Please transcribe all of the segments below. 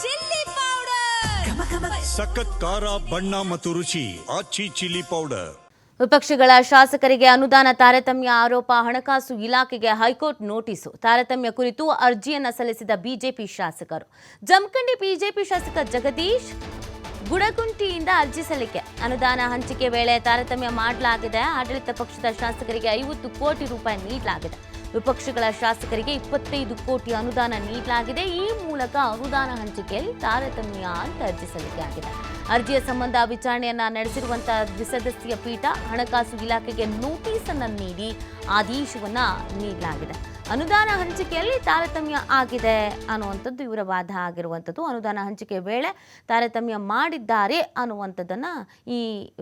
Chilli powder, ಸಖತ್ ಖಾರ ಬಣ್ಣ ಮತ್ತು ರುಚಿ ಆಚಿ ಚಿಲ್ಲಿ ಪೌಡರ್. ವಿಪಕ್ಷಗಳ ಶಾಸಕರಿಗೆ ಅನುದಾನ ತಾರತಮ್ಯ ಆರೋಪ, ಹಣಕಾಸು ಇಲಾಖೆಗೆ ಹೈಕೋರ್ಟ್ ನೋಟಿಸು. ತಾರತಮ್ಯ ಕುರಿತು ಅರ್ಜಿಯನ್ನ ಸಲ್ಲಿಸಿದ ಬಿಜೆಪಿ ಶಾಸಕರು. ಜಮಖಂಡಿ ಬಿಜೆಪಿ ಶಾಸಕ ಜಗದೀಶ್ ಗುಡಗುಂಟಿಯಿಂದ ಅರ್ಜಿ ಸಲ್ಲಿಕೆ. ಅನುದಾನ ಹಂಚಿಕೆ ವೇಳೆ ತಾರತಮ್ಯ ಮಾಡಲಾಗಿದೆ. ಆಡಳಿತ ಪಕ್ಷದ ಶಾಸಕರಿಗೆ 50 ಕೋಟಿ ರೂಪಾಯಿ ನೀಡಲಾಗಿದೆ. ವಿಪಕ್ಷಗಳ ಶಾಸಕರಿಗೆ 25 ಕೋಟಿ ಅನುದಾನ ನೀಡಲಾಗಿದೆ. ಈ ಮೂಲಕ ಅನುದಾನ ಹಂಚಿಕೆಯಲ್ಲಿ ತಾರತಮ್ಯ ಅಂತ ಅರ್ಜಿ ಸಲ್ಲಿಕೆಯಾಗಿದೆ. ಅರ್ಜಿಯ ಸಂಬಂಧ ವಿಚಾರಣೆಯನ್ನ ನಡೆಸಿರುವಂತಹ ದ್ವಿಸದಸ್ಯ ಪೀಠ ಹಣಕಾಸು ಇಲಾಖೆಗೆ ನೋಟಿಸ್ ಅನ್ನು ನೀಡಿ ಆದೇಶವನ್ನ ನೀಡಲಾಗಿದೆ. ಅನುದಾನ ಹಂಚಿಕೆಯಲ್ಲಿ ತಾರತಮ್ಯ ಆಗಿದೆ ಅನ್ನುವಂಥದ್ದು ಇವರ ವಾದ ಆಗಿರುವಂಥದ್ದು. ಅನುದಾನ ಹಂಚಿಕೆ ವೇಳೆ ತಾರತಮ್ಯ ಮಾಡಿದ್ದಾರೆ ಅನ್ನುವಂಥದ್ದನ್ನು ಈ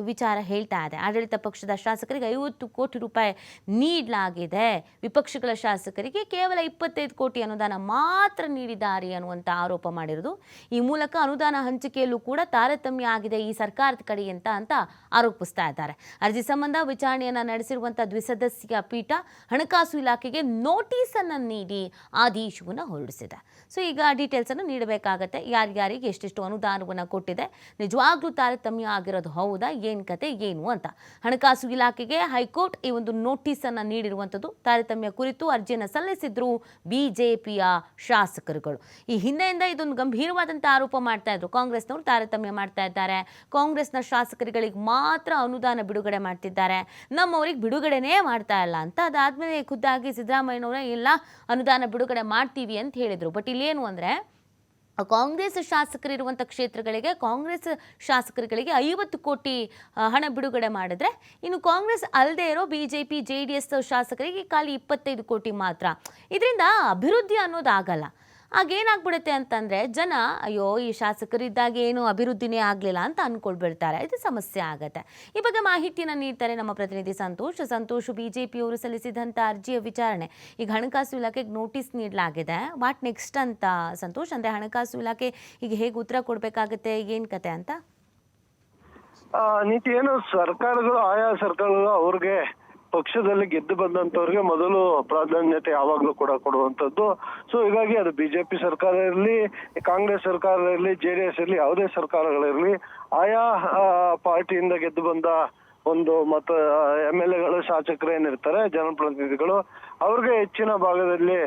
ವಿಚಾರ ಹೇಳ್ತಾ ಇದೆ. ಆಡಳಿತ ಪಕ್ಷದ ಶಾಸಕರಿಗೆ 50 ಕೋಟಿ ರೂಪಾಯಿ ನೀಡಲಾಗಿದೆ. ವಿಪಕ್ಷಗಳ ಶಾಸಕರಿಗೆ ಕೇವಲ 25 ಕೋಟಿ ಅನುದಾನ ಮಾತ್ರ ನೀಡಿದ್ದಾರೆ ಅನ್ನುವಂಥ ಆರೋಪ ಮಾಡಿರೋದು. ಈ ಮೂಲಕ ಅನುದಾನ ಹಂಚಿಕೆಯಲ್ಲೂ ಕೂಡ ತಾರತಮ್ಯ ಆಗಿದೆ ಈ ಸರ್ಕಾರದ ಕಡೆಯಿಂದ ಅಂತ ಆರೋಪಿಸ್ತಾ ಇದ್ದಾರೆ. ಅರ್ಜಿ ಸಂಬಂಧ ವಿಚಾರಣೆಯನ್ನು ನಡೆಸಿರುವಂಥ ದ್ವಿಸದಸ್ಯ ಪೀಠ ಹಣಕಾಸು ಇಲಾಖೆಗೆ ನೋಟಿಸ್ ಅನ್ನು ನೀಡಿ ಆದೇಶವನ್ನು ಹೊರಡಿಸಿದೆ. ಸೊ ಈಗ ಡೀಟೇಲ್ಸ್ ಅನ್ನು ನೀಡಬೇಕಾಗತ್ತೆ. ಯಾರ್ಯಾರಿಗೆ ಎಷ್ಟೆಷ್ಟು ಅನುದಾನವನ್ನು ಕೊಟ್ಟಿದೆ, ನಿಜವಾಗ್ಲೂ ತಾರತಮ್ಯ ಆಗಿರೋದು ಹೌದಾ, ಏನು ಕತೆ ಏನು ಅಂತ. ಹಣಕಾಸು ಇಲಾಖೆಗೆ ಹೈಕೋರ್ಟ್ ಈ ಒಂದು ನೋಟಿಸ್ ಅನ್ನು ನೀಡಿರುವಂಥದ್ದು. ತಾರತಮ್ಯ ಕುರಿತು ಅರ್ಜಿಯನ್ನು ಸಲ್ಲಿಸಿದ್ರು ಬಿಜೆಪಿಯ ಶಾಸಕರುಗಳು. ಈ ಹಿಂದೆಯಿಂದ ಇದೊಂದು ಗಂಭೀರವಾದಂಥ ಆರೋಪ ಮಾಡ್ತಾ ಇದ್ರು. ಕಾಂಗ್ರೆಸ್ನವರು ತಾರತಮ್ಯ ಮಾಡ್ತಾ ಇದ್ದಾರೆ, ಕಾಂಗ್ರೆಸ್ನ ಶಾಸಕರುಗಳಿಗೆ ಮಾತ್ರ ಅನುದಾನ ಬಿಡುಗಡೆ ಮಾಡ್ತಿದ್ದಾರೆ, ನಮ್ಮವ್ರಿಗೆ ಬಿಡುಗಡೆನೇ ಮಾಡ್ತಾ ಇಲ್ಲ ಅಂತ. ಅದಾದ್ಮೇಲೆ ಖುದ್ದಾಗಿ ಸಿದ್ದರಾಮಯ್ಯನವರೇ ಇಲ್ಲ ಅನುದಾನ ಬಿಡುಗಡೆ ಮಾಡ್ತೀವಿ ಅಂತ ಹೇಳಿದರು. ಬಟ್ ಇಲ್ಲೇನು ಅಂದರೆ ಕಾಂಗ್ರೆಸ್ ಶಾಸಕರಿರುವಂಥ ಕ್ಷೇತ್ರಗಳಿಗೆ ಕಾಂಗ್ರೆಸ್ ಶಾಸಕರುಗಳಿಗೆ 50 ಕೋಟಿ ಹಣ ಬಿಡುಗಡೆ ಮಾಡಿದ್ರೆ, ಇನ್ನು ಕಾಂಗ್ರೆಸ್ ಅಲ್ಲದೆ ಇರೋ BJP JDS ಶಾಸಕರಿಗೆ ಖಾಲಿ 25 ಕೋಟಿ ಮಾತ್ರ. ಇದರಿಂದ ಅಭಿವೃದ್ಧಿ ಅನ್ನೋದಾಗಲ್ಲ. ಆಗೇನಾಗ್ಬಿಡುತ್ತೆ ಅಂತಂದರೆ ಜನ ಅಯ್ಯೋ ಈ ಶಾಸಕರಿದ್ದಾಗ ಏನು ಅಭಿವೃದ್ಧಿನೇ ಆಗಲಿಲ್ಲ ಅಂತ ಅಂದ್ಕೊಳ್ಬಿಡ್ತಾರೆ. ಇದು ಸಮಸ್ಯೆ ಆಗುತ್ತೆ. ಈ ಬಗ್ಗೆ ಮಾಹಿತಿಯನ್ನು ನೀಡ್ತಾರೆ ನಮ್ಮ ಪ್ರತಿನಿಧಿ ಸಂತೋಷ್. BJಪಿಯವರು ಸಲ್ಲಿಸಿದಂಥ ಅರ್ಜಿಯ ವಿಚಾರಣೆ ಈಗ ಹಣಕಾಸು ಇಲಾಖೆಗೆ ನೋಟಿಸ್ ನೀಡಲಾಗಿದೆ. ವಾಟ್ ನೆಕ್ಸ್ಟ್ ಅಂತ ಸಂತೋಷ್, ಅಂದರೆ ಹಣಕಾಸು ಇಲಾಖೆ ಈಗ ಹೇಗೆ ಉತ್ತರ ಕೊಡಬೇಕಾಗುತ್ತೆ, ಏನು ಕತೆ ಅಂತ? ನೀತಿ ಏನು, ಸರ್ಕಾರಗಳು ಆಯಾ ಸರ್ಕಾರಗಳು ಅವ್ರಿಗೆ ಪಕ್ಷದಲ್ಲಿ ಗೆದ್ದು ಬಂದಂತವ್ರಿಗೆ ಮೊದಲು ಪ್ರಾಧಾನ್ಯತೆ ಯಾವಾಗ್ಲೂ ಕೂಡ ಕೊಡುವಂತದ್ದು. ಸೊ ಹೀಗಾಗಿ ಅದು ಬಿಜೆಪಿ ಸರ್ಕಾರ ಇರಲಿ, ಕಾಂಗ್ರೆಸ್ ಸರ್ಕಾರ ಇರಲಿ, JDS ಇರಲಿ, ಯಾವುದೇ ಸರ್ಕಾರಗಳಿರಲಿ, ಆಯಾ ಪಾರ್ಟಿಯಿಂದ ಗೆದ್ದು ಬಂದ ಒಂದು ಮತ MLAಗಳು, ಶಾಸಕರು ಏನಿರ್ತಾರೆ, ಜನಪ್ರತಿನಿಧಿಗಳು, ಅವ್ರಿಗೆ ಹೆಚ್ಚಿನ ಭಾಗದಲ್ಲಿ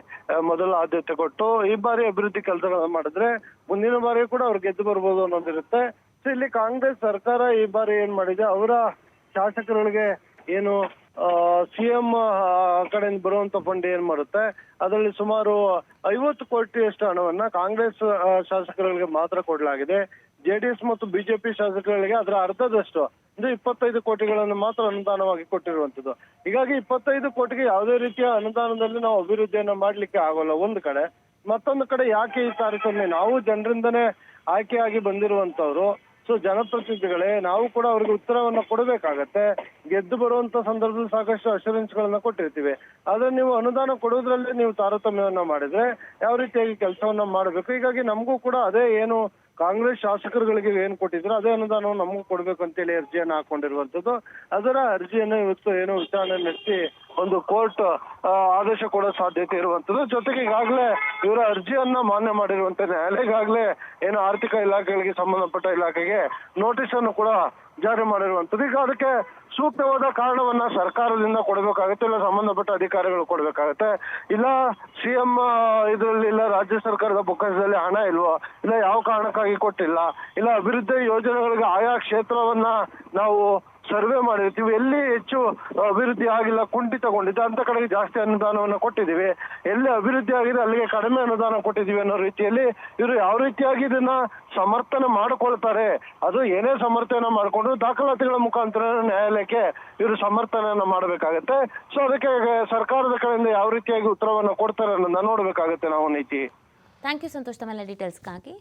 ಮೊದಲ ಆದ್ಯತೆ ಕೊಟ್ಟು ಈ ಬಾರಿ ಅಭಿವೃದ್ಧಿ ಕೆಲಸಗಳನ್ನ ಮಾಡಿದ್ರೆ ಮುಂದಿನ ಬಾರಿ ಕೂಡ ಅವ್ರು ಗೆದ್ದು ಬರ್ಬೋದು ಅನ್ನೋದಿರುತ್ತೆ. ಸೊ ಇಲ್ಲಿ ಕಾಂಗ್ರೆಸ್ ಸರ್ಕಾರ ಈ ಬಾರಿ ಏನ್ ಮಾಡಿದೆ, ಅವರ ಶಾಸಕರುಗಳಿಗೆ ಏನು CM ಕಡೆಯಿಂದ ಬರುವಂತ ಫಂಡ್ ಏನ್ ಮಾಡುತ್ತೆ, ಅದರಲ್ಲಿ ಸುಮಾರು 50 ಕೋಟಿಯಷ್ಟು ಹಣವನ್ನ ಕಾಂಗ್ರೆಸ್ ಶಾಸಕರುಗಳಿಗೆ ಮಾತ್ರ ಕೊಡಲಾಗಿದೆ. JDS ಮತ್ತು BJP ಶಾಸಕರುಗಳಿಗೆ ಅದರ ಅರ್ಧದಷ್ಟು ಅಂದ್ರೆ 25 ಕೋಟಿಗಳನ್ನು ಮಾತ್ರ ಅನುದಾನವಾಗಿ ಕೊಟ್ಟಿರುವಂತದ್ದು. ಹೀಗಾಗಿ 25 ಕೋಟಿಗೆ ಯಾವುದೇ ರೀತಿಯ ಅನುದಾನದಲ್ಲಿ ನಾವು ಅಭಿವೃದ್ಧಿಯನ್ನ ಮಾಡ್ಲಿಕ್ಕೆ ಆಗೋಲ್ಲ ಒಂದು ಕಡೆ. ಮತ್ತೊಂದು ಕಡೆ ಯಾಕೆ ಈ ತಾರತಮ್ಯ, ನಾವು ಜನರಿಂದನೇ ಆಯ್ಕೆಯಾಗಿ ಬಂದಿರುವಂತವ್ರು, ಸೊ ಜನಪ್ರತಿನಿಧಿಗಳೇ ನಾವು ಕೂಡ ಅವ್ರಿಗೆ ಉತ್ತರವನ್ನ ಕೊಡಬೇಕಾಗತ್ತೆ. ಗೆದ್ದು ಬರುವಂತ ಸಂದರ್ಭದಲ್ಲಿ ಸಾಕಷ್ಟು ಅಶ್ಯೂರೆನ್ಸ್ ಗಳನ್ನ ಕೊಟ್ಟಿರ್ತೀವಿ. ಆದ್ರೆ ನೀವು ಅನುದಾನ ಕೊಡೋದ್ರಲ್ಲಿ ನೀವು ತಾರತಮ್ಯವನ್ನ ಮಾಡಿದ್ರೆ ಯಾವ ರೀತಿಯಾಗಿ ಕೆಲಸವನ್ನ ಮಾಡಬೇಕು. ಹೀಗಾಗಿ ನಮಗೂ ಕೂಡ ಅದೇ ಏನು ಕಾಂಗ್ರೆಸ್ ಶಾಸಕರುಗಳಿಗೆ ಏನ್ ಕೊಟ್ಟಿದ್ರು ಅದೇ ಅನುದಾನವನ್ನು ನಮಗೂ ಕೊಡ್ಬೇಕು ಅಂತೇಳಿ ಅರ್ಜಿಯನ್ನ ಹಾಕೊಂಡಿರುವಂತದ್ದು. ಅದರ ಅರ್ಜಿಯನ್ನು ಇವತ್ತು ಏನು ವಿಚಾರಣೆ ನಡೆಸಿ ಒಂದು ಕೋರ್ಟ್ ಆದೇಶ ಕೊಡೋ ಸಾಧ್ಯತೆ ಇರುವಂತದ್ದು. ಜೊತೆಗೆ ಈಗಾಗಲೇ ಇವರ ಅರ್ಜಿಯನ್ನ ಮಾನ್ಯ ಮಾಡಿರುವಂತ ನ್ಯಾಯಾಲಯ ಈಗಾಗಲೇ ಏನು ಆರ್ಥಿಕ ಇಲಾಖೆಗಳಿಗೆ ಸಂಬಂಧಪಟ್ಟ ಇಲಾಖೆಗೆ ನೋಟಿಸ್ ಅನ್ನು ಕೂಡ ಜಾರಿ ಮಾಡಿರುವಂತದ್ದು. ಈಗ ಅದಕ್ಕೆ ಸೂಕ್ತವಾದ ಕಾರಣವನ್ನ ಸರ್ಕಾರದಿಂದ ಕೊಡಬೇಕಾಗತ್ತೆ, ಇಲ್ಲ ಸಂಬಂಧಪಟ್ಟ ಅಧಿಕಾರಿಗಳು ಕೊಡ್ಬೇಕಾಗತ್ತೆ. ಇಲ್ಲ CM ಇದರಲ್ಲಿ, ಇಲ್ಲ ರಾಜ್ಯ ಸರ್ಕಾರದ ಬೊಕ್ಕಸದಲ್ಲಿ ಹಣ ಇಲ್ವೋ, ಇಲ್ಲ ಯಾವ ಕಾರಣಕ್ಕಾಗಿ ಕೊಟ್ಟಿಲ್ಲ, ಇಲ್ಲ ಅಭಿವೃದ್ಧಿ ಯೋಜನೆಗಳಿಗೆ ಆಯಾ ಕ್ಷೇತ್ರವನ್ನ ನಾವು ಸರ್ವೆ ಮಾಡಿರ್ತೀವಿ, ಎಲ್ಲಿ ಹೆಚ್ಚು ಅಭಿವೃದ್ಧಿ ಆಗಿಲ್ಲ, ಕುಂಠಿತಗೊಂಡಿದೆ ಅಂತ ಕಡೆಗೆ ಜಾಸ್ತಿ ಅನುದಾನವನ್ನ ಕೊಟ್ಟಿದ್ದೀವಿ, ಎಲ್ಲಿ ಅಭಿವೃದ್ಧಿ ಆಗಿದೆ ಅಲ್ಲಿಗೆ ಕಡಿಮೆ ಅನುದಾನ ಕೊಟ್ಟಿದ್ದೀವಿ ಅನ್ನೋ ರೀತಿಯಲ್ಲಿ ಇವರು ಯಾವ ರೀತಿಯಾಗಿ ಇದನ್ನ ಸಮರ್ಥನೆ ಮಾಡಿಕೊಳ್ತಾರೆ, ಅದು ಏನೇ ಸಮರ್ಥನೆ ಮಾಡಿಕೊಂಡು ದಾಖಲಾತಿಗಳ ಮುಖಾಂತರ ನ್ಯಾಯಾಲಯಕ್ಕೆ ಇವರು ಸಮರ್ಥನೆಯನ್ನ ಮಾಡಬೇಕಾಗತ್ತೆ. ಸೊ ಅದಕ್ಕೆ ಸರ್ಕಾರದ ಕಡೆಯಿಂದ ಯಾವ ರೀತಿಯಾಗಿ ಉತ್ತರವನ್ನ ಕೊಡ್ತಾರೆ ಅನ್ನೋದನ್ನ ನೋಡ್ಬೇಕಾಗತ್ತೆ ನಾವು. ನೀತಿ, ಥ್ಯಾಂಕ್ ಯು ಸಂತೋಷ್ ತಮ್ಮೆಲ್ಲ ಡೀಟೇಲ್ಸ್ಗಾಗಿ.